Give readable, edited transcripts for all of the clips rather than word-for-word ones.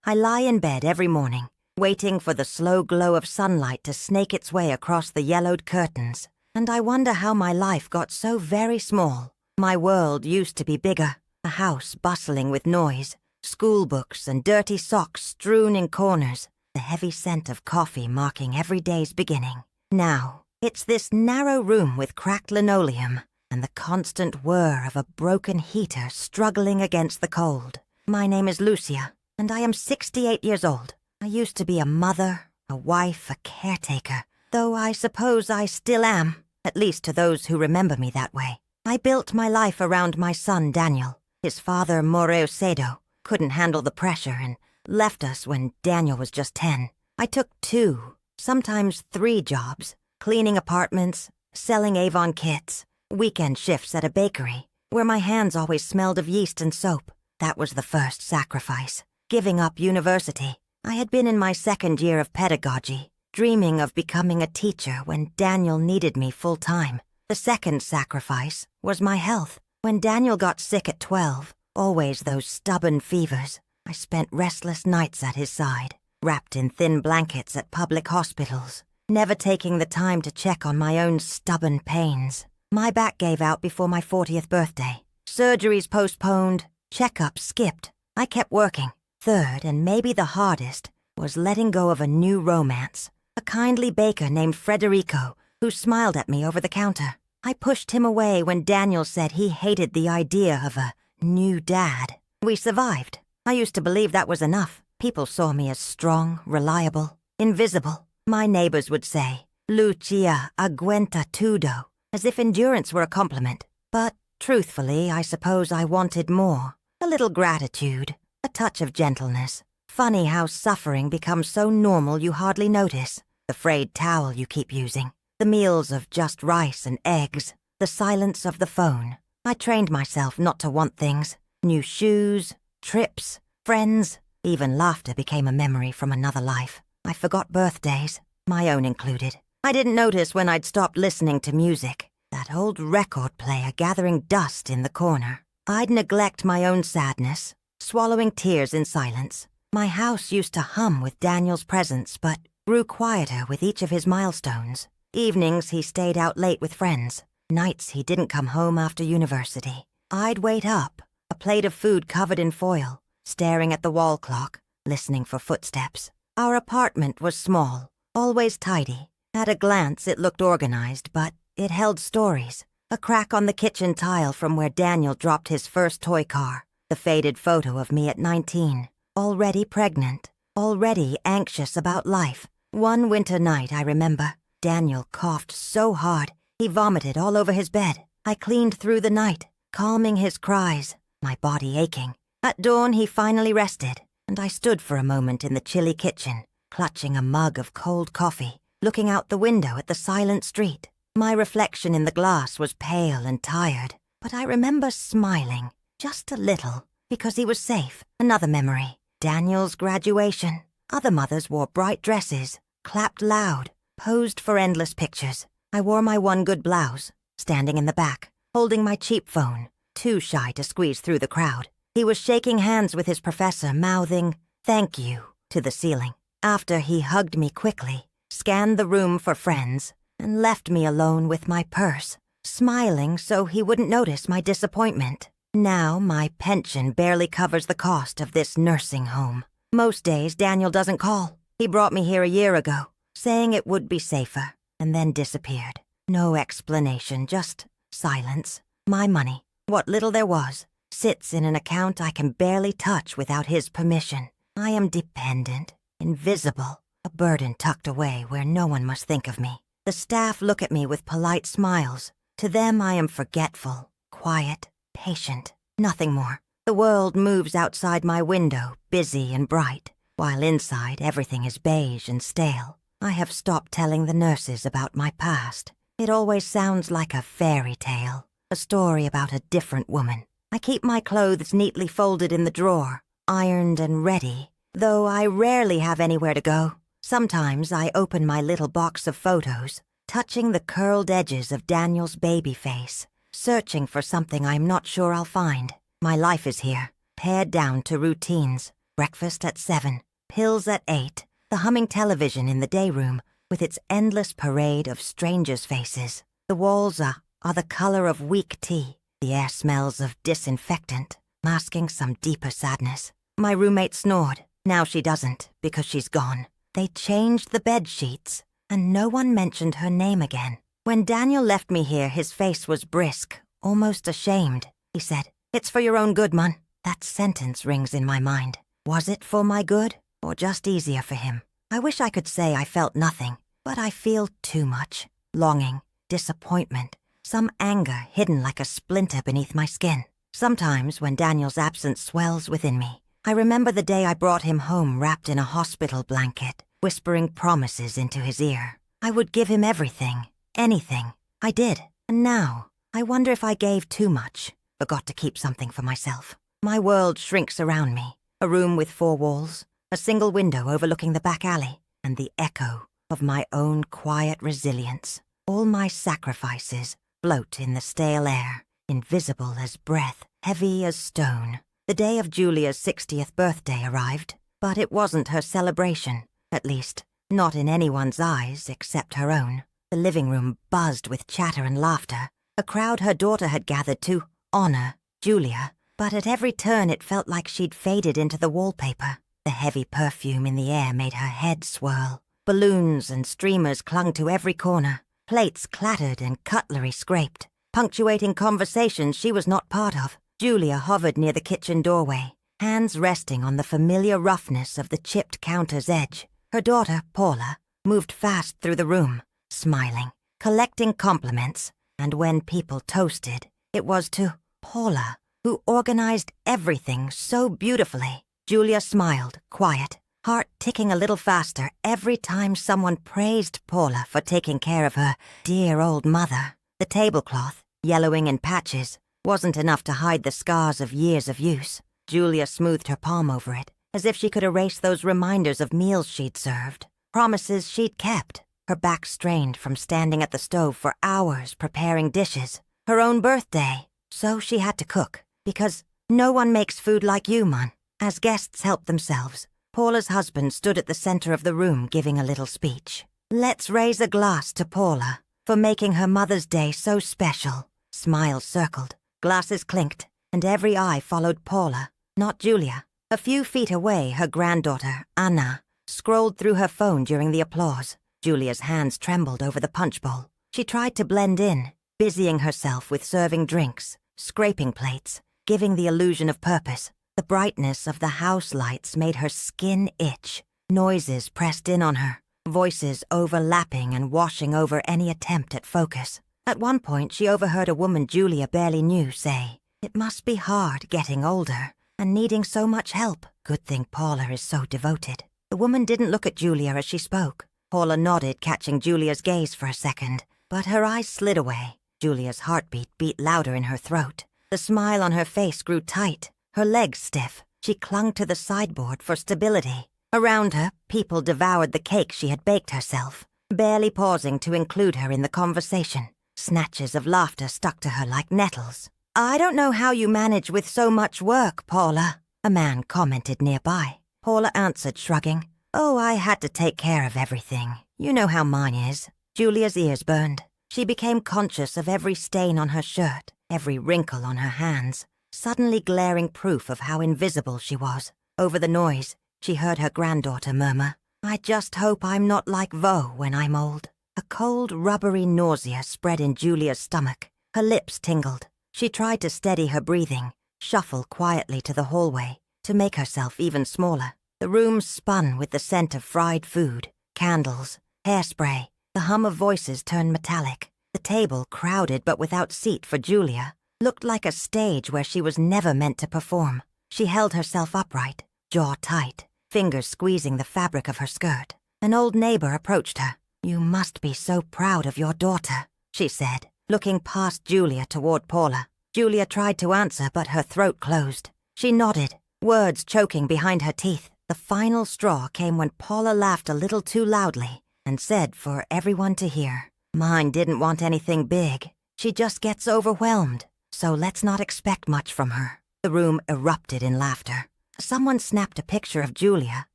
I lie in bed every morning, waiting for the slow glow of sunlight to snake its way across the yellowed curtains, and I wonder how my life got so very small. My world used to be bigger, a house bustling with noise, school books and dirty socks strewn in corners, the heavy scent of coffee marking every day's beginning. Now, it's this narrow room with cracked linoleum and the constant whir of a broken heater struggling against the cold. My name is Lucia, and I am 68 years old. I used to be a mother, a wife, a caretaker, though I suppose I still am, at least to those who remember me that way. I built my life around my son Daniel. His father, Moreo Cedo, couldn't handle the pressure and left us when Daniel was just 10. I took 2, sometimes 3 jobs, cleaning apartments, selling Avon kits, weekend shifts at a bakery, where my hands always smelled of yeast and soap. That was the first sacrifice, giving up university. I had been in my 2nd year of pedagogy, dreaming of becoming a teacher when Daniel needed me full-time. The second sacrifice was my health. When Daniel got sick at 12, always those stubborn fevers, I spent restless nights at his side, wrapped in thin blankets at public hospitals, never taking the time to check on my own stubborn pains. My back gave out before my 40th birthday. Surgeries postponed, checkups skipped. I kept working. Third, and maybe the hardest, was letting go of a new romance. A kindly baker named Federico, who smiled at me over the counter. I pushed him away when Daniel said he hated the idea of a new dad. We survived. I used to believe that was enough. People saw me as strong, reliable, invisible. My neighbors would say, "Lucia aguenta tudo," as if endurance were a compliment. But, truthfully, I suppose I wanted more. A little gratitude, a touch of gentleness. Funny how suffering becomes so normal you hardly notice. The frayed towel you keep using, the meals of just rice and eggs, the silence of the phone. I trained myself not to want things. New shoes, trips, friends, even laughter became a memory from another life. I forgot birthdays, my own included. I didn't notice when I'd stopped listening to music, that old record player gathering dust in the corner. I'd neglect my own sadness, swallowing tears in silence. My house used to hum with Daniel's presence, but grew quieter with each of his milestones. Evenings he stayed out late with friends. Nights he didn't come home after university. I'd wait up, a plate of food covered in foil, staring at the wall clock, listening for footsteps. Our apartment was small, always tidy. At a glance it looked organized, but it held stories. A crack on the kitchen tile from where Daniel dropped his first toy car. The faded photo of me at 19, already pregnant, already anxious about life. One winter night, I remember, Daniel coughed so hard, he vomited all over his bed. I cleaned through the night, calming his cries, my body aching. At dawn, he finally rested, and I stood for a moment in the chilly kitchen, clutching a mug of cold coffee, looking out the window at the silent street. My reflection in the glass was pale and tired, but I remember smiling, just a little, because he was safe. Another memory, Daniel's graduation. Other mothers wore bright dresses, clapped loud, posed for endless pictures. I wore my one good blouse, standing in the back, holding my cheap phone, too shy to squeeze through the crowd. He was shaking hands with his professor, mouthing, "Thank you," to the ceiling. After he hugged me quickly, scanned the room for friends, and left me alone with my purse, smiling so he wouldn't notice my disappointment. Now my pension barely covers the cost of this nursing home. Most days Daniel doesn't call. He brought me here a year ago, saying it would be safer, and then disappeared. No explanation, just silence. My money, what little there was, sits in an account I can barely touch without his permission. I am dependent, invisible, a burden tucked away where no one must think of me. The staff look at me with polite smiles. To them I am forgetful, quiet, patient, nothing more. The world moves outside my window, busy and bright, while inside everything is beige and stale. I have stopped telling the nurses about my past. It always sounds like a fairy tale, a story about a different woman. I keep my clothes neatly folded in the drawer, ironed and ready, though I rarely have anywhere to go. Sometimes I open my little box of photos, touching the curled edges of Daniel's baby face, searching for something I'm not sure I'll find. My life is here, pared down to routines, breakfast at 7, pills at 8, the humming television in the day room with its endless parade of strangers' faces. The walls are the color of weak tea. The air smells of disinfectant, masking some deeper sadness. My roommate snored. Now she doesn't, because she's gone. They changed the bed sheets, and no one mentioned her name again. When Daniel left me here, his face was brisk, almost ashamed. He said, "It's for your own good, Mun." That sentence rings in my mind. Was it for my good, or just easier for him? I wish I could say I felt nothing, but I feel too much. Longing, disappointment, some anger hidden like a splinter beneath my skin. Sometimes, when Daniel's absence swells within me, I remember the day I brought him home wrapped in a hospital blanket, whispering promises into his ear. I would give him everything, anything. I did, and now, I wonder if I gave too much, forgot to keep something for myself. My world shrinks around me, a room with 4 walls, a single window overlooking the back alley, and the echo of my own quiet resilience. All my sacrifices float in the stale air, invisible as breath, heavy as stone. The day of Julia's 60th birthday arrived, but it wasn't her celebration, at least, not in anyone's eyes except her own. The living room buzzed with chatter and laughter, a crowd her daughter had gathered to honor Julia, but at every turn it felt like she'd faded into the wallpaper. The heavy perfume in the air made her head swirl. Balloons and streamers clung to every corner. Plates clattered and cutlery scraped, punctuating conversations she was not part of. Julia hovered near the kitchen doorway, hands resting on the familiar roughness of the chipped counter's edge. Her daughter, Paula, moved fast through the room, smiling, collecting compliments, and when people toasted, it was to Paula, who organized everything so beautifully. Julia smiled, quiet, heart ticking a little faster every time someone praised Paula for taking care of her dear old mother. The tablecloth, yellowing in patches, wasn't enough to hide the scars of years of use. Julia smoothed her palm over it, as if she could erase those reminders of meals she'd served, promises she'd kept, her back strained from standing at the stove for hours preparing dishes. Her own birthday, so she had to cook, because no one makes food like you, Mun. As guests helped themselves, Paula's husband stood at the center of the room giving a little speech. "Let's raise a glass to Paula for making her Mother's Day so special." Smiles circled, glasses clinked, and every eye followed Paula, not Julia. A few feet away, her granddaughter, Anna, scrolled through her phone during the applause. Julia's hands trembled over the punch bowl. She tried to blend in, busying herself with serving drinks, scraping plates, giving the illusion of purpose. The brightness of the house lights made her skin itch. Noises pressed in on her, voices overlapping and washing over any attempt at focus. At one point, she overheard a woman Julia barely knew say, "It must be hard getting older and needing so much help. Good thing Paula is so devoted." The woman didn't look at Julia as she spoke. Paula nodded, catching Julia's gaze for a second, but her eyes slid away. Julia's heartbeat beat louder in her throat. The smile on her face grew tight. Her legs stiff, she clung to the sideboard for stability. Around her, people devoured the cake she had baked herself, barely pausing to include her in the conversation. Snatches of laughter stuck to her like nettles. "I don't know how you manage with so much work, Paula," a man commented nearby. Paula answered, shrugging. "Oh, I had to take care of everything. You know how mine is." Julia's ears burned. She became conscious of every stain on her shirt, every wrinkle on her hands, suddenly glaring proof of how invisible she was. Over the noise, she heard her granddaughter murmur, "I just hope I'm not like Vo when I'm old." A cold, rubbery nausea spread in Julia's stomach. Her lips tingled. She tried to steady her breathing, shuffle quietly to the hallway, to make herself even smaller. The room spun with the scent of fried food, candles, hairspray. The hum of voices turned metallic. The table, crowded but without seat for Julia, looked like a stage where she was never meant to perform. She held herself upright, jaw tight, fingers squeezing the fabric of her skirt. An old neighbor approached her. "You must be so proud of your daughter," she said, looking past Julia toward Paula. Julia tried to answer, but her throat closed. She nodded, words choking behind her teeth. The final straw came when Paula laughed a little too loudly and said for everyone to hear, "Mine didn't want anything big. She just gets overwhelmed. So let's not expect much from her." The room erupted in laughter. Someone snapped a picture of Julia,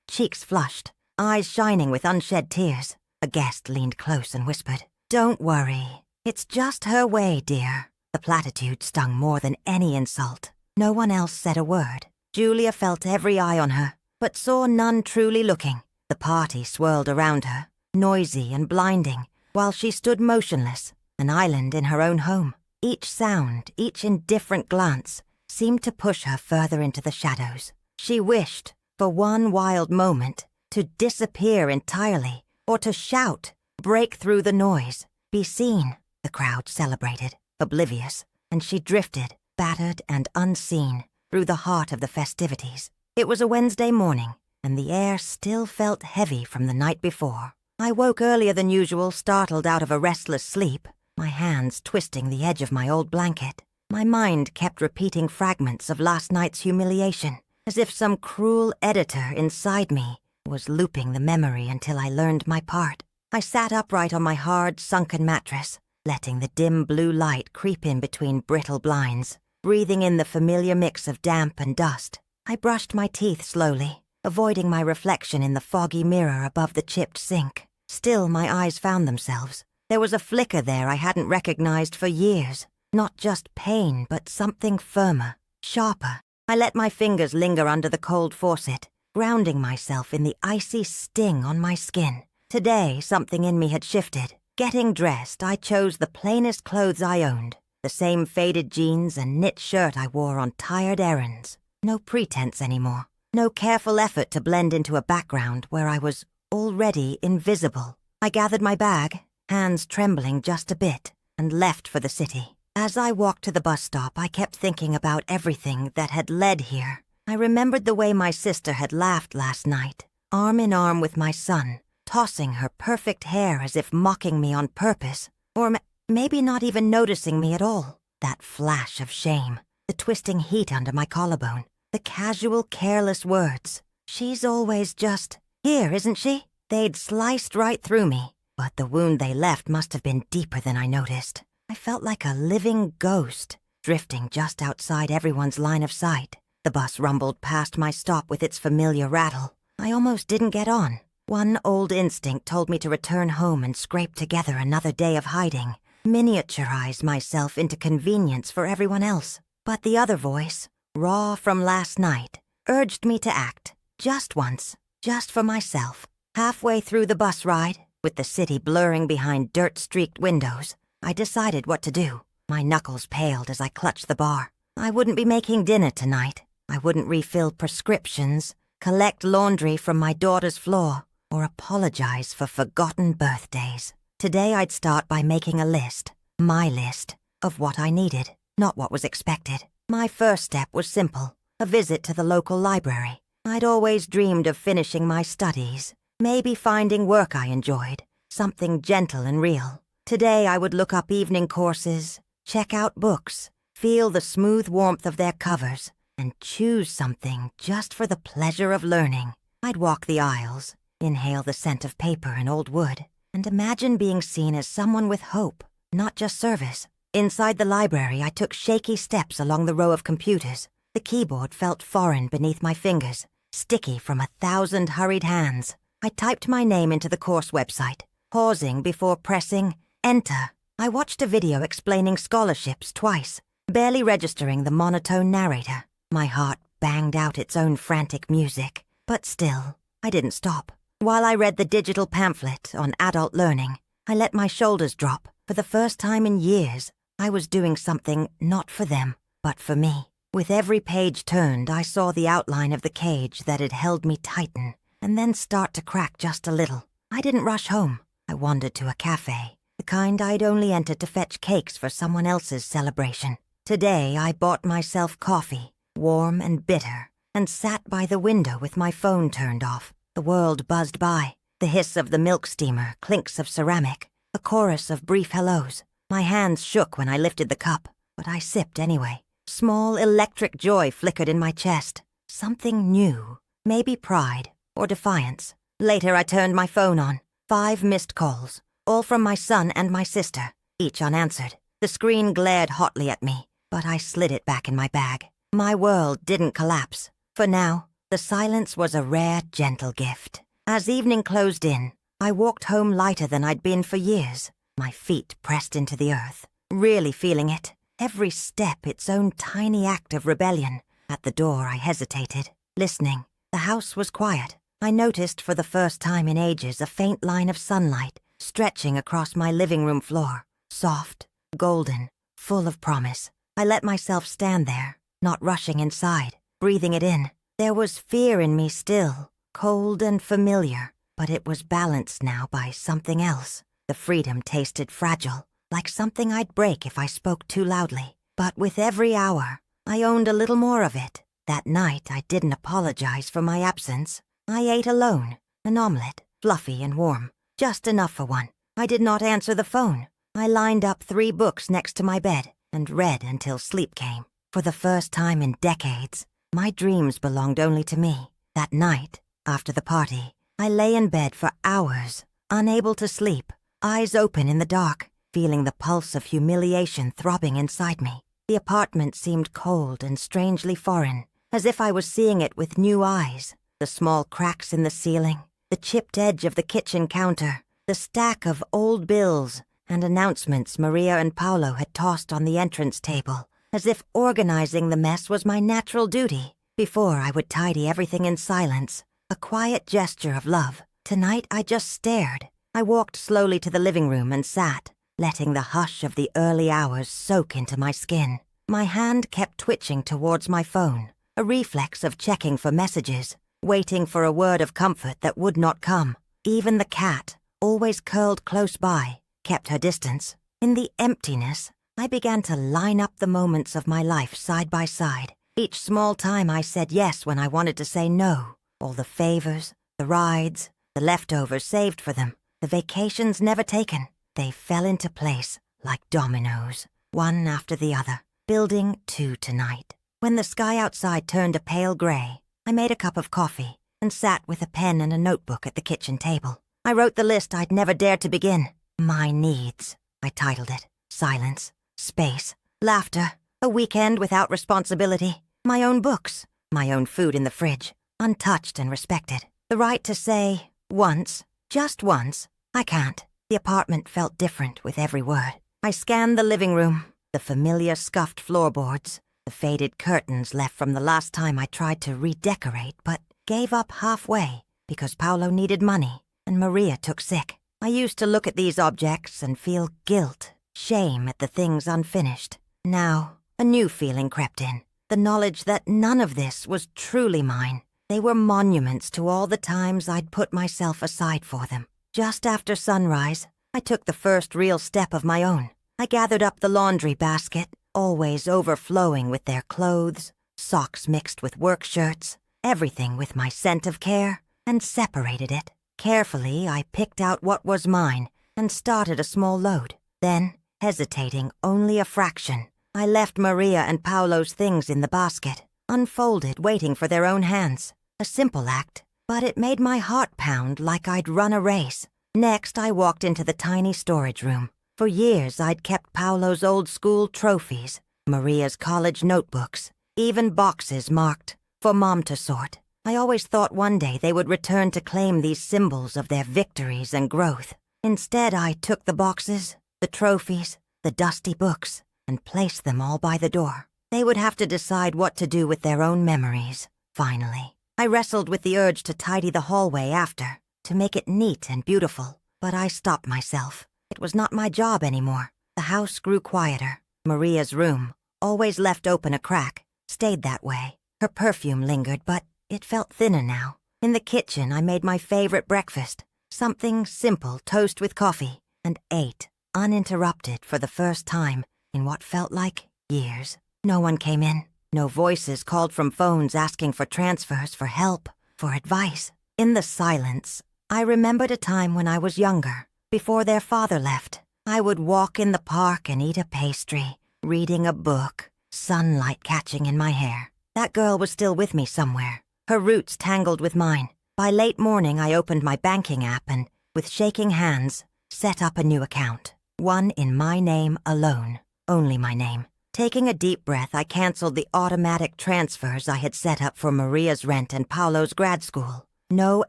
cheeks flushed, eyes shining with unshed tears. A guest leaned close and whispered, "Don't worry. It's just her way, dear." The platitude stung more than any insult. No one else said a word. Julia felt every eye on her, but saw none truly looking. The party swirled around her, noisy and blinding, while she stood motionless, an island in her own home. Each sound, each indifferent glance, seemed to push her further into the shadows. She wished, for one wild moment, to disappear entirely, or to shout, break through the noise, be seen. The crowd celebrated, oblivious, and she drifted, battered and unseen, through the heart of the festivities. It was a Wednesday morning, and the air still felt heavy from the night before. I woke earlier than usual, startled out of a restless sleep, my hands twisting the edge of my old blanket. My mind kept repeating fragments of last night's humiliation, as if some cruel editor inside me was looping the memory until I learned my part. I sat upright on my hard, sunken mattress, letting the dim blue light creep in between brittle blinds, breathing in the familiar mix of damp and dust. I brushed my teeth slowly, avoiding my reflection in the foggy mirror above the chipped sink. Still, my eyes found themselves. There was a flicker there I hadn't recognized for years. Not just pain, but something firmer, sharper. I let my fingers linger under the cold faucet, grounding myself in the icy sting on my skin. Today, something in me had shifted. Getting dressed, I chose the plainest clothes I owned, the same faded jeans and knit shirt I wore on tired errands. No pretense anymore. No careful effort to blend into a background where I was already invisible. I gathered my bag, hands trembling just a bit, and left for the city. As I walked to the bus stop, I kept thinking about everything that had led here. I remembered the way my sister had laughed last night, arm in arm with my son, tossing her perfect hair as if mocking me on purpose, or maybe not even noticing me at all. That flash of shame, the twisting heat under my collarbone, the casual, careless words. "She's always just here, isn't she?" They'd sliced right through me, but the wound they left must have been deeper than I noticed. I felt like a living ghost, drifting just outside everyone's line of sight. The bus rumbled past my stop with its familiar rattle. I almost didn't get on. One old instinct told me to return home and scrape together another day of hiding, miniaturize myself into convenience for everyone else. But the other voice, raw from last night, urged me to act, just once, just for myself. Halfway through the bus ride, with the city blurring behind dirt-streaked windows, I decided what to do. My knuckles paled as I clutched the bar. I wouldn't be making dinner tonight. I wouldn't refill prescriptions, collect laundry from my daughter's floor, or apologize for forgotten birthdays. Today I'd start by making a list, my list, of what I needed, not what was expected. My first step was simple, a visit to the local library. I'd always dreamed of finishing my studies, maybe finding work I enjoyed, something gentle and real. Today I would look up evening courses, check out books, feel the smooth warmth of their covers, and choose something just for the pleasure of learning. I'd walk the aisles, inhale the scent of paper and old wood, and imagine being seen as someone with hope, not just service. Inside the library, I took shaky steps along the row of computers. The keyboard felt foreign beneath my fingers, sticky from 1,000 hurried hands. I typed my name into the course website, pausing before pressing Enter. I watched a video explaining scholarships twice, barely registering the monotone narrator. My heart banged out its own frantic music, but still, I didn't stop. While I read the digital pamphlet on adult learning, I let my shoulders drop. For the first time in years, I was doing something not for them, but for me. With every page turned, I saw the outline of the cage that had held me tighten, and then start to crack just a little. I didn't rush home. I wandered to a cafe, the kind I'd only entered to fetch cakes for someone else's celebration. Today, I bought myself coffee, warm and bitter, and sat by the window with my phone turned off. The world buzzed by, the hiss of the milk steamer, clinks of ceramic, a chorus of brief hellos. My hands shook when I lifted the cup, but I sipped anyway. Small electric joy flickered in my chest. Something new, maybe pride or defiance. Later, I turned my phone on. 5 missed calls, all from my son and my sister, each unanswered. The screen glared hotly at me, but I slid it back in my bag. My world didn't collapse. For now, the silence was a rare, gentle gift. As evening closed in, I walked home lighter than I'd been for years, my feet pressed into the earth, really feeling it, every step its own tiny act of rebellion. At the door I hesitated, listening. The house was quiet. I noticed for the first time in ages a faint line of sunlight stretching across my living room floor, soft, golden, full of promise. I let myself stand there, not rushing inside, breathing it in. There was fear in me still, cold and familiar, but it was balanced now by something else. The freedom tasted fragile, like something I'd break if I spoke too loudly. But with every hour, I owned a little more of it. That night, I didn't apologize for my absence. I ate alone, an omelet, fluffy and warm, just enough for one. I did not answer the phone. I lined up 3 books next to my bed and read until sleep came. For the first time in decades, my dreams belonged only to me. That night, after the party, I lay in bed for hours, unable to sleep, eyes open in the dark, feeling the pulse of humiliation throbbing inside me. The apartment seemed cold and strangely foreign, as if I was seeing it with new eyes. The small cracks in the ceiling, the chipped edge of the kitchen counter, the stack of old bills and announcements Maria and Paolo had tossed on the entrance table, as if organizing the mess was my natural duty. Before I would tidy everything in silence, a quiet gesture of love. Tonight I just stared. I walked slowly to the living room and sat, letting the hush of the early hours soak into my skin. My hand kept twitching towards my phone, a reflex of checking for messages, waiting for a word of comfort that would not come. Even the cat, always curled close by, kept her distance. In the emptiness, I began to line up the moments of my life side by side. Each small time I said yes when I wanted to say no. All the favors, the rides, the leftovers saved for them, the vacations never taken. They fell into place like dominoes, one after the other, building 2 tonight. When the sky outside turned a pale gray, I made a cup of coffee and sat with a pen and a notebook at the kitchen table. I wrote the list I'd never dared to begin. My needs, I titled it. Silence, space, laughter, a weekend without responsibility, my own books, my own food in the fridge, untouched and respected. The right to say, once, just once, I can't. The apartment felt different with every word. I scanned the living room, the familiar scuffed floorboards, the faded curtains left from the last time I tried to redecorate but gave up halfway because Paolo needed money and Maria took sick. I used to look at these objects and feel guilt, shame at the things unfinished. Now, a new feeling crept in, the knowledge that none of this was truly mine. They were monuments to all the times I'd put myself aside for them. Just after sunrise, I took the first real step of my own. I gathered up the laundry basket, always overflowing with their clothes, socks mixed with work shirts, everything with my scent of care, and separated it. Carefully, I picked out what was mine and started a small load. Then, hesitating only a fraction, I left Maria and Paolo's things in the basket, unfolded, waiting for their own hands. A simple act, but it made my heart pound like I'd run a race. Next, I walked into the tiny storage room. For years, I'd kept Paolo's old school trophies, Maria's college notebooks, even boxes marked for Mom to sort. I always thought one day they would return to claim these symbols of their victories and growth. Instead, I took the boxes, the trophies, the dusty books, and placed them all by the door. They would have to decide what to do with their own memories, finally. I wrestled with the urge to tidy the hallway after, to make it neat and beautiful, but I stopped myself. It was not my job anymore. The house grew quieter. Maria's room, always left open a crack, stayed that way. Her perfume lingered, but it felt thinner now. In the kitchen, I made my favorite breakfast, something simple, toast with coffee, and ate, uninterrupted for the first time in what felt like years. No one came in. No voices called from phones asking for transfers, for help, for advice. In the silence, I remembered a time when I was younger, before their father left. I would walk in the park and eat a pastry, reading a book, sunlight catching in my hair. That girl was still with me somewhere, her roots tangled with mine. By late morning, I opened my banking app and, with shaking hands, set up a new account. One in my name alone, only my name. Taking a deep breath, I canceled the automatic transfers I had set up for Maria's rent and Paolo's grad school. No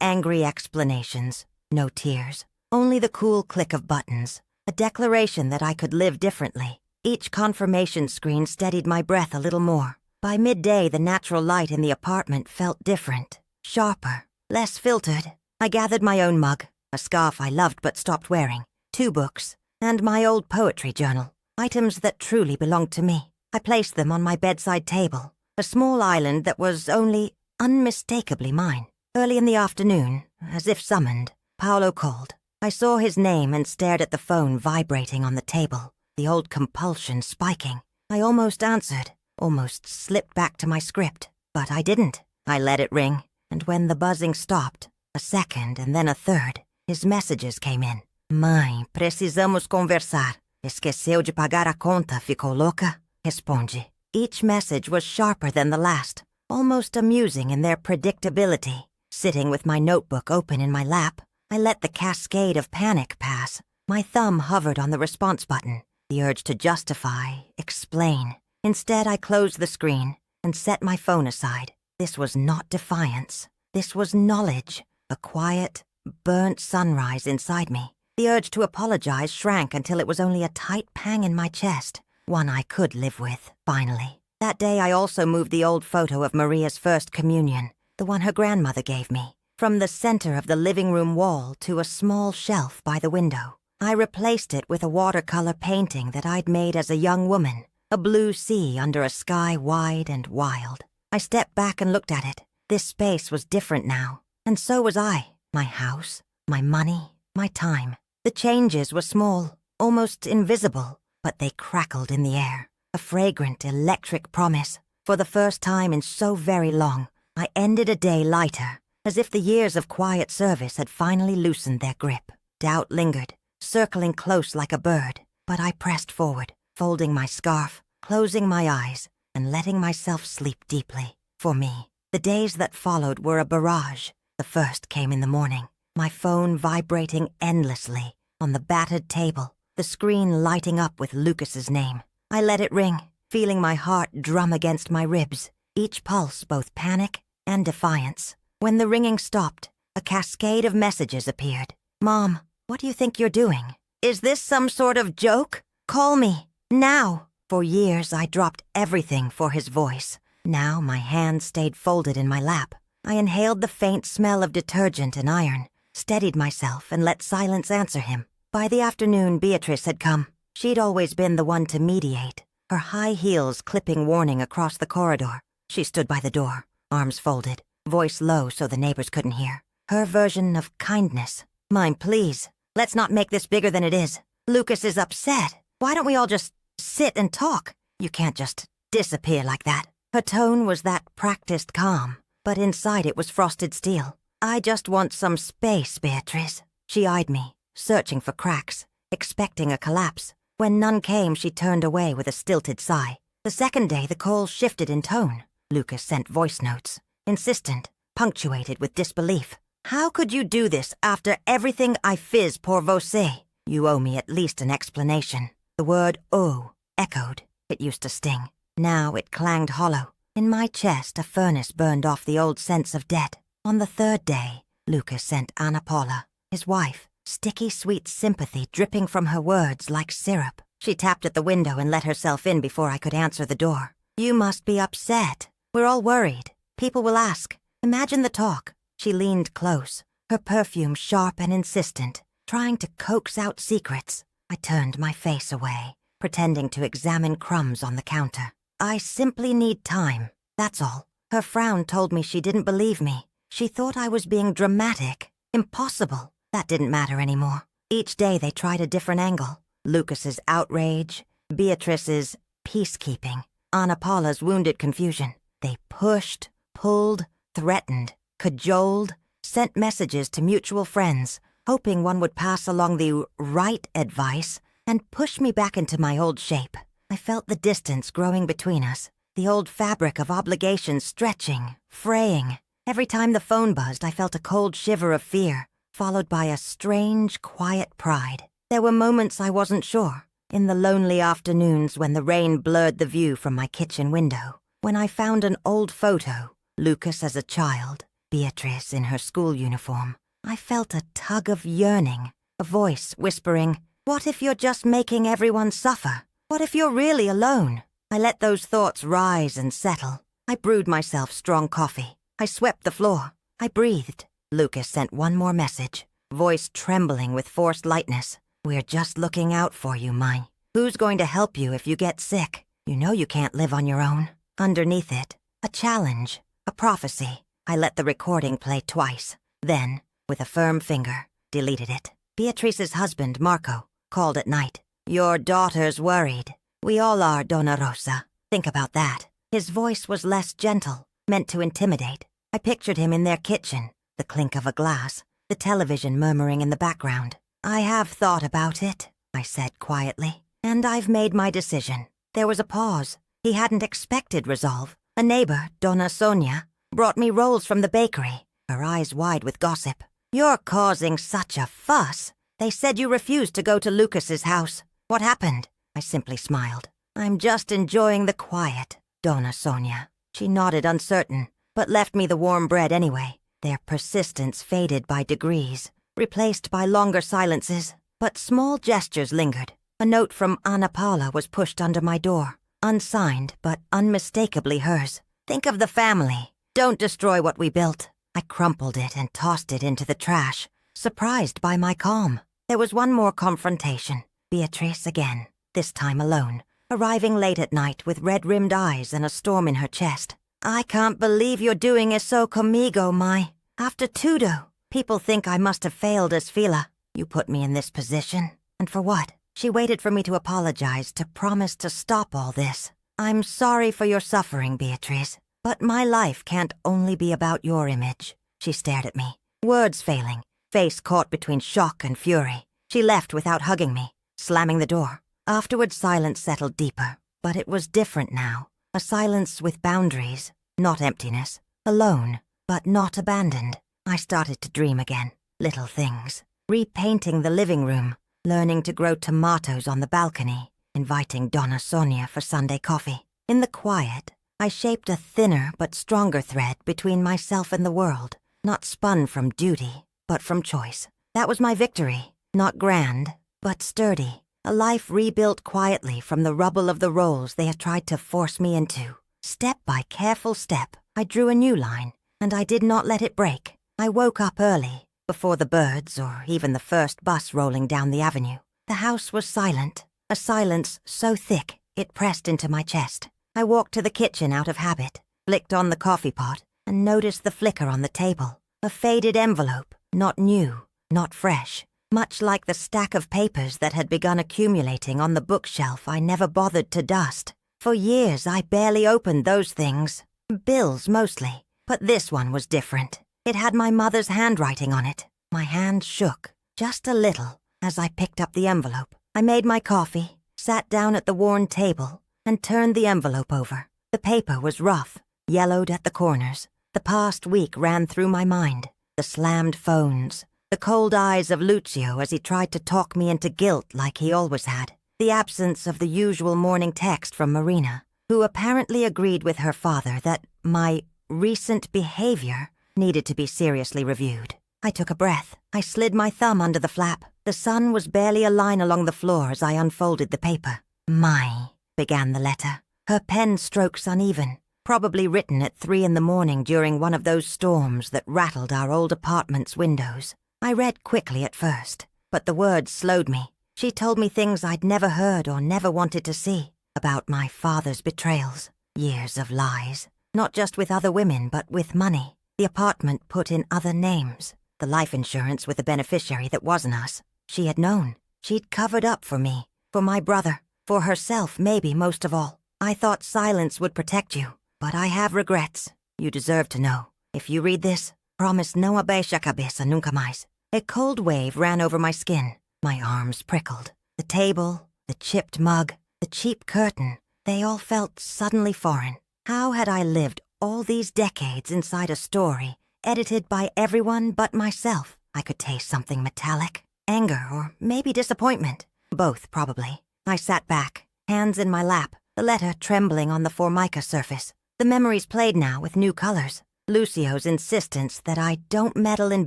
angry explanations, no tears, only the cool click of buttons, a declaration that I could live differently. Each confirmation screen steadied my breath a little more. By midday, the natural light in the apartment felt different, sharper, less filtered. I gathered my own mug, a scarf I loved but stopped wearing, 2 books, and my old poetry journal, items that truly belonged to me. I placed them on my bedside table, a small island that was only unmistakably mine. Early in the afternoon, as if summoned, Paolo called. I saw his name and stared at the phone vibrating on the table, the old compulsion spiking. I almost answered, almost slipped back to my script, but I didn't. I let it ring, and when the buzzing stopped, a second and then a third, his messages came in. Mãe, precisamos conversar. Esqueceu de pagar a conta, ficou louca? Responde. Each message was sharper than the last, almost amusing in their predictability. Sitting with my notebook open in my lap, I let the cascade of panic pass. My thumb hovered on the response button, the urge to justify, explain. Instead, I closed the screen and set my phone aside. This was not defiance. This was knowledge, a quiet, burnt sunrise inside me. The urge to apologize shrank until it was only a tight pang in my chest, one I could live with, finally. That day I also moved the old photo of Maria's first communion, the one her grandmother gave me, from the center of the living room wall to a small shelf by the window. I replaced it with a watercolor painting that I'd made as a young woman, a blue sea under a sky wide and wild. I stepped back and looked at it. This space was different now, and so was I. My house, my money, my time. The changes were small, almost invisible, but they crackled in the air. A fragrant, electric promise. For the first time in so very long, I ended a day lighter, as if the years of quiet service had finally loosened their grip. Doubt lingered, circling close like a bird, but I pressed forward, folding my scarf, closing my eyes, and letting myself sleep deeply. For me, the days that followed were a barrage. The first came in the morning, my phone vibrating endlessly on the battered table, the screen lighting up with Lucas's name. I let it ring, feeling my heart drum against my ribs, each pulse both panic and defiance. When the ringing stopped, a cascade of messages appeared. Mom, what do you think you're doing? Is this some sort of joke? Call me, now. For years I dropped everything for his voice. Now my hands stayed folded in my lap. I inhaled the faint smell of detergent and iron, steadied myself, and let silence answer him. By the afternoon, Beatrice had come. She'd always been the one to mediate, her high heels clipping warning across the corridor. She stood by the door, arms folded, voice low so the neighbors couldn't hear. Her version of kindness. Mine, please. Let's not make this bigger than it is. Lucas is upset. Why don't we all just sit and talk? You can't just disappear like that. Her tone was that practiced calm, but inside it was frosted steel. I just want some space, Beatrice. She eyed me, searching for cracks, expecting a collapse. When none came, she turned away with a stilted sigh. The second day, the call shifted in tone. Lucas sent voice notes, insistent, punctuated with disbelief. How could you do this after everything I fizz pour você? You owe me at least an explanation. The word "oh" echoed. It used to sting. Now it clanged hollow. In my chest, a furnace burned off the old sense of debt. On the third day, Lucas sent Anna Paula, his wife, sticky sweet sympathy dripping from her words like syrup. She tapped at the window and let herself in before I could answer the door. You must be upset. We're all worried. People will ask. Imagine the talk. She leaned close, her perfume sharp and insistent, trying to coax out secrets. I turned my face away, pretending to examine crumbs on the counter. I simply need time, that's all. Her frown told me she didn't believe me. She thought I was being dramatic, impossible. That didn't matter anymore. Each day they tried a different angle. Lucas's outrage, Beatrice's peacekeeping, Anna Paula's wounded confusion. They pushed, pulled, threatened, cajoled, sent messages to mutual friends, hoping one would pass along the right advice and push me back into my old shape. I felt the distance growing between us, the old fabric of obligations stretching, fraying. Every time the phone buzzed, I felt a cold shiver of fear, followed by a strange, quiet pride. There were moments I wasn't sure. In the lonely afternoons when the rain blurred the view from my kitchen window, when I found an old photo, Lucas as a child, Beatrice in her school uniform, I felt a tug of yearning, a voice whispering, "What if you're just making everyone suffer? What if you're really alone?" I let those thoughts rise and settle. I brewed myself strong coffee. I swept the floor. I breathed. Lucas sent one more message, voice trembling with forced lightness. "We're just looking out for you, Mai. Who's going to help you if you get sick? You know you can't live on your own." Underneath it, a challenge, a prophecy. I let the recording play twice. Then, with a firm finger, deleted it. Beatrice's husband, Marco, called at night. "Your daughter's worried. We all are, Donna Rosa. Think about that." His voice was less gentle, meant to intimidate. I pictured him in their kitchen, the clink of a glass, the television murmuring in the background. "I have thought about it," I said quietly, "and I've made my decision." There was a pause. He hadn't expected resolve. A neighbor, Donna Sonia, brought me rolls from the bakery, her eyes wide with gossip. "You're causing such a fuss. They said you refused to go to Lucas's house. What happened?" I simply smiled. "I'm just enjoying the quiet, Donna Sonia." She nodded uncertain, but left me the warm bread anyway. Their persistence faded by degrees, replaced by longer silences, but small gestures lingered. A note from Anna Paula was pushed under my door, unsigned but unmistakably hers. "Think of the family. Don't destroy what we built." I crumpled it and tossed it into the trash, surprised by my calm. There was one more confrontation. Beatrice again, this time alone, arriving late at night with red-rimmed eyes and a storm in her chest. "I can't believe you're doing eso conmigo, Mai. After Tudo, people think I must have failed as Fila. You put me in this position. And for what?" She waited for me to apologize, to promise to stop all this. "I'm sorry for your suffering, Beatrice, but my life can't only be about your image." She stared at me, words failing, face caught between shock and fury. She left without hugging me, slamming the door. Afterward, silence settled deeper, but it was different now. A silence with boundaries, not emptiness. Alone, but not abandoned. I started to dream again. Little things. Repainting the living room, learning to grow tomatoes on the balcony, inviting Donna Sonia for Sunday coffee. In the quiet, I shaped a thinner but stronger thread between myself and the world, not spun from duty, but from choice. That was my victory. Not grand, but sturdy. A life rebuilt quietly from the rubble of the roles they had tried to force me into. Step by careful step, I drew a new line, and I did not let it break. I woke up early, before the birds or even the first bus rolling down the avenue. The house was silent, a silence so thick it pressed into my chest. I walked to the kitchen out of habit, flicked on the coffee pot, and noticed the flicker on the table. A faded envelope, not new, not fresh. Much like the stack of papers that had begun accumulating on the bookshelf I never bothered to dust. For years I barely opened those things. Bills mostly. But this one was different. It had my mother's handwriting on it. My hand shook, just a little, as I picked up the envelope. I made my coffee, sat down at the worn table, and turned the envelope over. The paper was rough, yellowed at the corners. The past week ran through my mind. The slammed phones, the cold eyes of Lucio as he tried to talk me into guilt like he always had. The absence of the usual morning text from Marina, who apparently agreed with her father that my recent behavior needed to be seriously reviewed. I took a breath. I slid my thumb under the flap. The sun was barely a line along the floor as I unfolded the paper. "Mai," began the letter, her pen strokes uneven, probably written at 3 a.m. during one of those storms that rattled our old apartment's windows. I read quickly at first, but the words slowed me. She told me things I'd never heard or never wanted to see, about my father's betrayals, years of lies, not just with other women but with money, the apartment put in other names, the life insurance with a beneficiary that wasn't us. She had known. She'd covered up for me, for my brother, for herself maybe most of all. I thought silence would protect you, but I have regrets. You deserve to know. If you read this, promise no abaixa cabeça nunca mais. A cold wave ran over my skin. My arms prickled. The table, the chipped mug, the cheap curtain, they all felt suddenly foreign. How had I lived all these decades inside a story, edited by everyone but myself? I could taste something metallic. Anger or maybe disappointment. Both, probably. I sat back, hands in my lap, the letter trembling on the formica surface. The memories played now with new colors. Lucio's insistence that I don't meddle in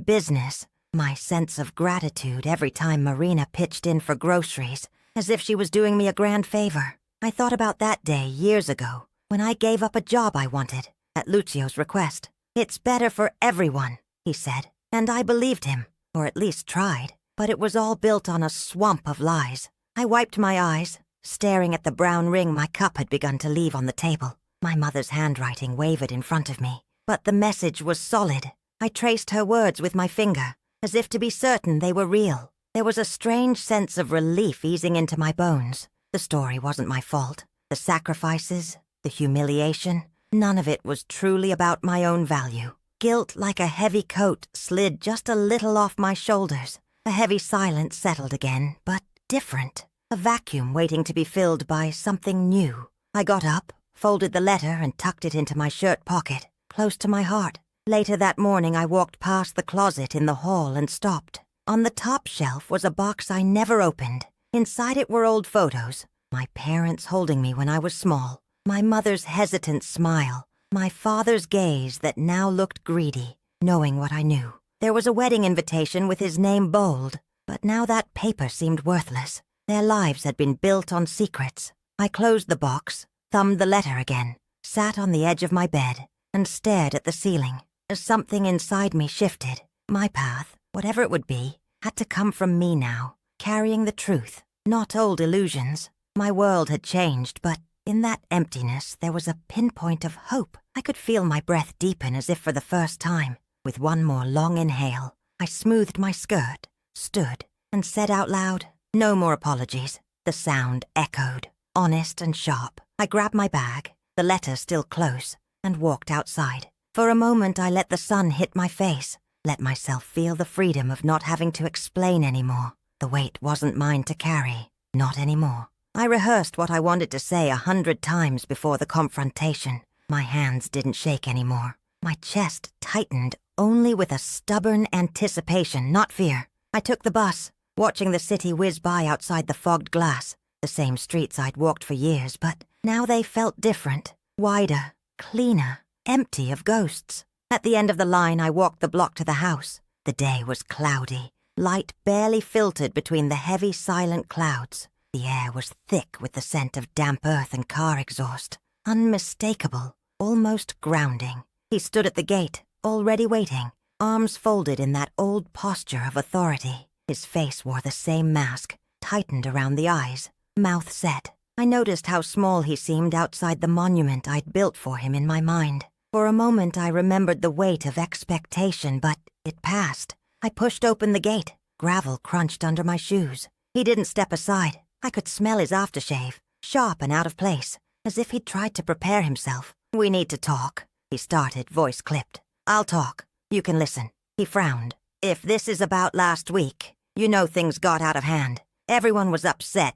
business. My sense of gratitude every time Marina pitched in for groceries, as if she was doing me a grand favor. I thought about that day years ago, when I gave up a job I wanted, at Lucio's request. "It's better for everyone," he said, and I believed him, or at least tried, but it was all built on a swamp of lies. I wiped my eyes, staring at the brown ring my cup had begun to leave on the table. My mother's handwriting wavered in front of me, but the message was solid. I traced her words with my finger, as if to be certain they were real. There was a strange sense of relief easing into my bones. The story wasn't my fault. The sacrifices, the humiliation, none of it was truly about my own value. Guilt, like a heavy coat, slid just a little off my shoulders. A heavy silence settled again, but different. A vacuum waiting to be filled by something new. I got up, folded the letter and tucked it into my shirt pocket, close to my heart. Later that morning I walked past the closet in the hall and stopped. On the top shelf was a box I never opened. Inside it were old photos. My parents holding me when I was small. My mother's hesitant smile. My father's gaze that now looked greedy, knowing what I knew. There was a wedding invitation with his name bold, but now that paper seemed worthless. Their lives had been built on secrets. I closed the box, thumbed the letter again, sat on the edge of my bed, and stared at the ceiling. As something inside me shifted, my path, whatever it would be, had to come from me now, carrying the truth, not old illusions. My world had changed, but in that emptiness there was a pinpoint of hope. I could feel my breath deepen as if for the first time. With one more long inhale, I smoothed my skirt, stood, and said out loud, "No more apologies." The sound echoed, honest and sharp. I grabbed my bag, the letter still close, and walked outside. For a moment I let the sun hit my face, let myself feel the freedom of not having to explain anymore. The weight wasn't mine to carry, not anymore. I rehearsed what I wanted to say 100 times before the confrontation. My hands didn't shake anymore. My chest tightened only with a stubborn anticipation, not fear. I took the bus, watching the city whiz by outside the fogged glass. The same streets I'd walked for years, but now they felt different, wider, cleaner, empty of ghosts. At the end of the line, I walked the block to the house. The day was cloudy. Light barely filtered between the heavy, silent clouds. The air was thick with the scent of damp earth and car exhaust. Unmistakable, almost grounding. He stood at the gate, already waiting, arms folded in that old posture of authority. His face wore the same mask, tightened around the eyes, mouth set. I noticed how small he seemed outside the monument I'd built for him in my mind. For a moment I remembered the weight of expectation, but it passed. I pushed open the gate. Gravel crunched under my shoes. He didn't step aside. I could smell his aftershave, sharp and out of place, as if he'd tried to prepare himself. "We need to talk," he started, voice clipped. "I'll talk. You can listen." He frowned. "If this is about last week, you know things got out of hand. Everyone was upset.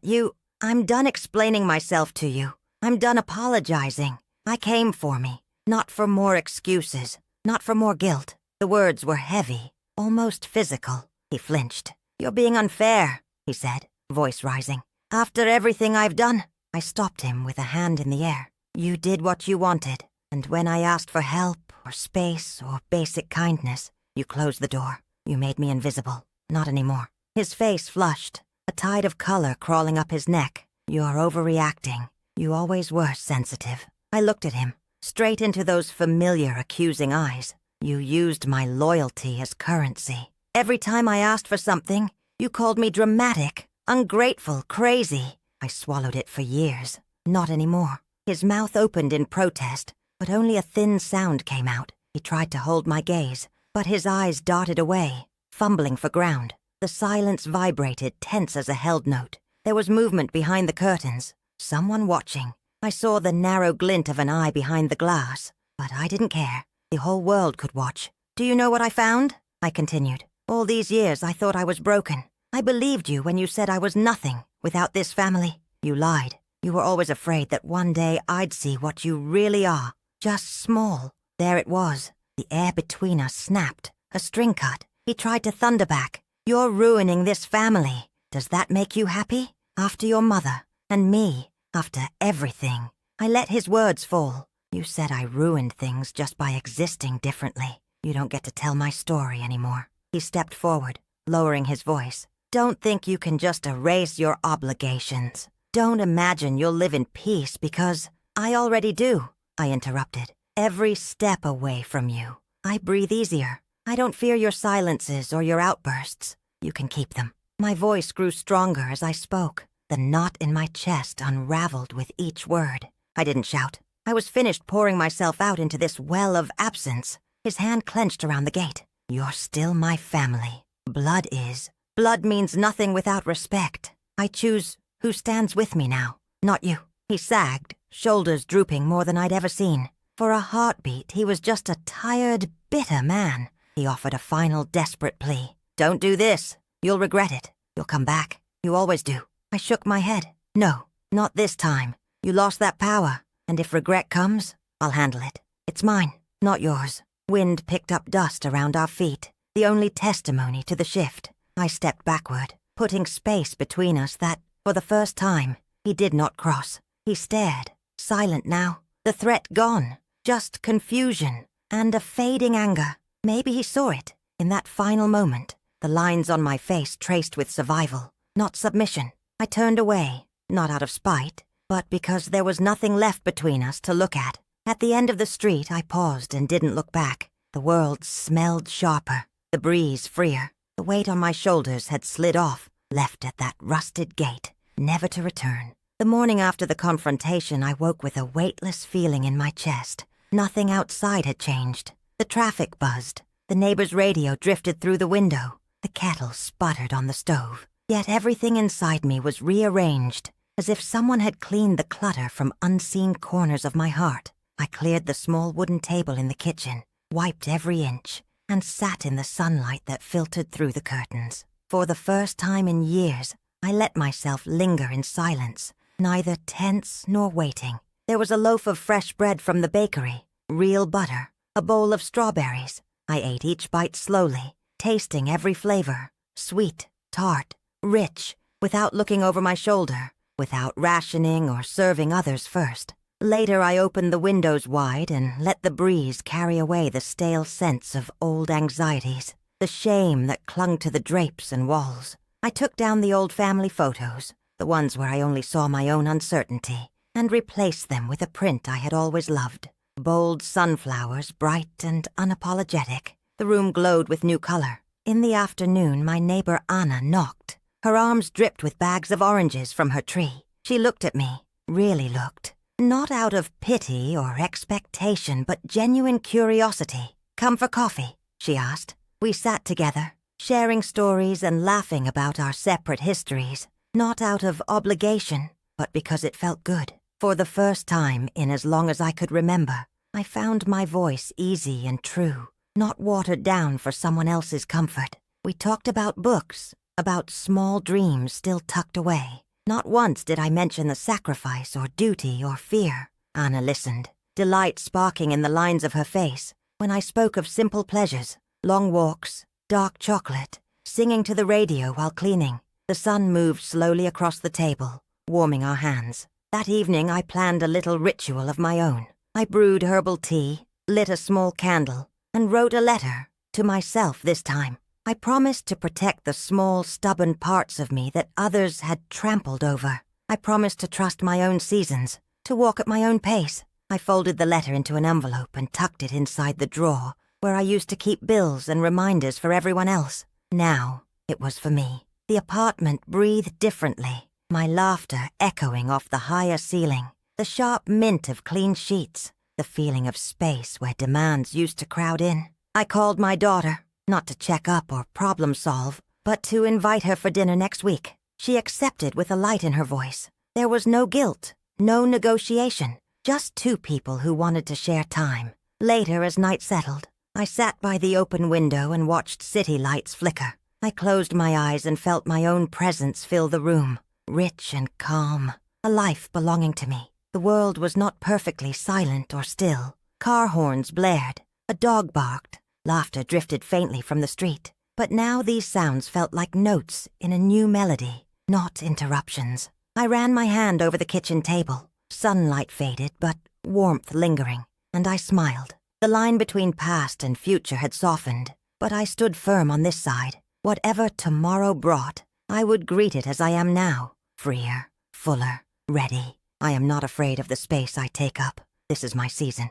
I'm done explaining myself to you. I'm done apologizing. I came for me. Not for more excuses. Not for more guilt." The words were heavy, almost physical. He flinched. "You're being unfair," he said, voice rising. "After everything I've done." I stopped him with a hand in the air. "You did what you wanted, and when I asked for help or space or basic kindness, you closed the door. You made me invisible. Not anymore." His face flushed, a tide of color crawling up his neck. "You're overreacting. You always were sensitive." I looked at him, straight into those familiar, accusing eyes. "You used my loyalty as currency. Every time I asked for something, you called me dramatic, ungrateful, crazy." I swallowed it for years. Not anymore. His mouth opened in protest, but only a thin sound came out. He tried to hold my gaze, but his eyes darted away, fumbling for ground. The silence vibrated, tense as a held note. There was movement behind the curtains. Someone watching. I saw the narrow glint of an eye behind the glass, but I didn't care. The whole world could watch. "Do you know what I found?" I continued. "All these years I thought I was broken. I believed you when you said I was nothing without this family. You lied. You were always afraid that one day I'd see what you really are. Just small." There it was. The air between us snapped. A string cut. He tried to thunder back. "You're ruining this family. Does that make you happy? After your mother, And me, after everything. I let his words fall. You said I ruined things just by existing differently. You don't get to tell my story anymore. He stepped forward, lowering his voice. Don't think you can just erase your obligations. Don't imagine you'll live in peace because I already do, I interrupted. Every step away from you. I breathe easier. I don't fear your silences or your outbursts. You can keep them. My voice grew stronger as I spoke. The knot in my chest unraveled with each word. I didn't shout. I was finished pouring myself out into this well of absence. His hand clenched around the gate. You're still my family. Blood is. Blood means nothing without respect. I choose who stands with me now, not you. He sagged, shoulders drooping more than I'd ever seen. For a heartbeat, he was just a tired, bitter man. He offered a final desperate plea. Don't do this. You'll regret it. You'll come back. You always do. I shook my head. No, not this time. You lost that power, and if regret comes, I'll handle it. It's mine, not yours. Wind picked up dust around our feet, the only testimony to the shift. I stepped backward, putting space between us that, for the first time, he did not cross. He stared, silent now, the threat gone, just confusion and a fading anger. Maybe he saw it, in that final moment, the lines on my face traced with survival, not submission. I turned away, not out of spite, but because there was nothing left between us to look at. At the end of the street, I paused and didn't look back. The world smelled sharper, the breeze freer. The weight on my shoulders had slid off, left at that rusted gate, never to return. The morning after the confrontation, I woke with a weightless feeling in my chest. Nothing outside had changed. The traffic buzzed. The neighbor's radio drifted through the window. The kettle sputtered on the stove. Yet everything inside me was rearranged, as if someone had cleaned the clutter from unseen corners of my heart. I cleared the small wooden table in the kitchen, wiped every inch, and sat in the sunlight that filtered through the curtains. For the first time in years, I let myself linger in silence, neither tense nor waiting. There was a loaf of fresh bread from the bakery, real butter, a bowl of strawberries. I ate each bite slowly, tasting every flavor, sweet, tart, rich, without looking over my shoulder, without rationing or serving others first. Later I opened the windows wide and let the breeze carry away the stale sense of old anxieties, the shame that clung to the drapes and walls. I took down the old family photos, the ones where I only saw my own uncertainty, and replaced them with a print I had always loved. Bold sunflowers, bright and unapologetic. The room glowed with new color. In the afternoon, my neighbor Anna knocked. Her arms dripped with bags of oranges from her tree. She looked at me, really looked. Not out of pity or expectation, but genuine curiosity. Come for coffee, she asked. We sat together, sharing stories and laughing about our separate histories. Not out of obligation, but because it felt good. For the first time in as long as I could remember, I found my voice easy and true, not watered down for someone else's comfort. We talked about books, about small dreams still tucked away. Not once did I mention the sacrifice or duty or fear. Anna listened, delight sparking in the lines of her face, when I spoke of simple pleasures, long walks, dark chocolate, singing to the radio while cleaning. The sun moved slowly across the table, warming our hands. That evening I planned a little ritual of my own. I brewed herbal tea, lit a small candle, and wrote a letter, to myself this time. I promised to protect the small, stubborn parts of me that others had trampled over. I promised to trust my own seasons, to walk at my own pace. I folded the letter into an envelope and tucked it inside the drawer where I used to keep bills and reminders for everyone else. Now, it was for me. The apartment breathed differently, my laughter echoing off the higher ceiling, the sharp mint of clean sheets, the feeling of space where demands used to crowd in. I called my daughter, not to check up or problem solve, but to invite her for dinner next week. She accepted with a light in her voice. There was no guilt, no negotiation, just two people who wanted to share time. Later, as night settled, I sat by the open window and watched city lights flicker. I closed my eyes and felt my own presence fill the room, rich and calm, a life belonging to me. The world was not perfectly silent or still. Car horns blared, a dog barked, laughter drifted faintly from the street. But now these sounds felt like notes in a new melody, not interruptions. I ran my hand over the kitchen table. Sunlight faded, but warmth lingering, and I smiled. The line between past and future had softened, but I stood firm on this side. Whatever tomorrow brought, I would greet it as I am now, freer, fuller, ready. I am not afraid of the space I take up. This is my season.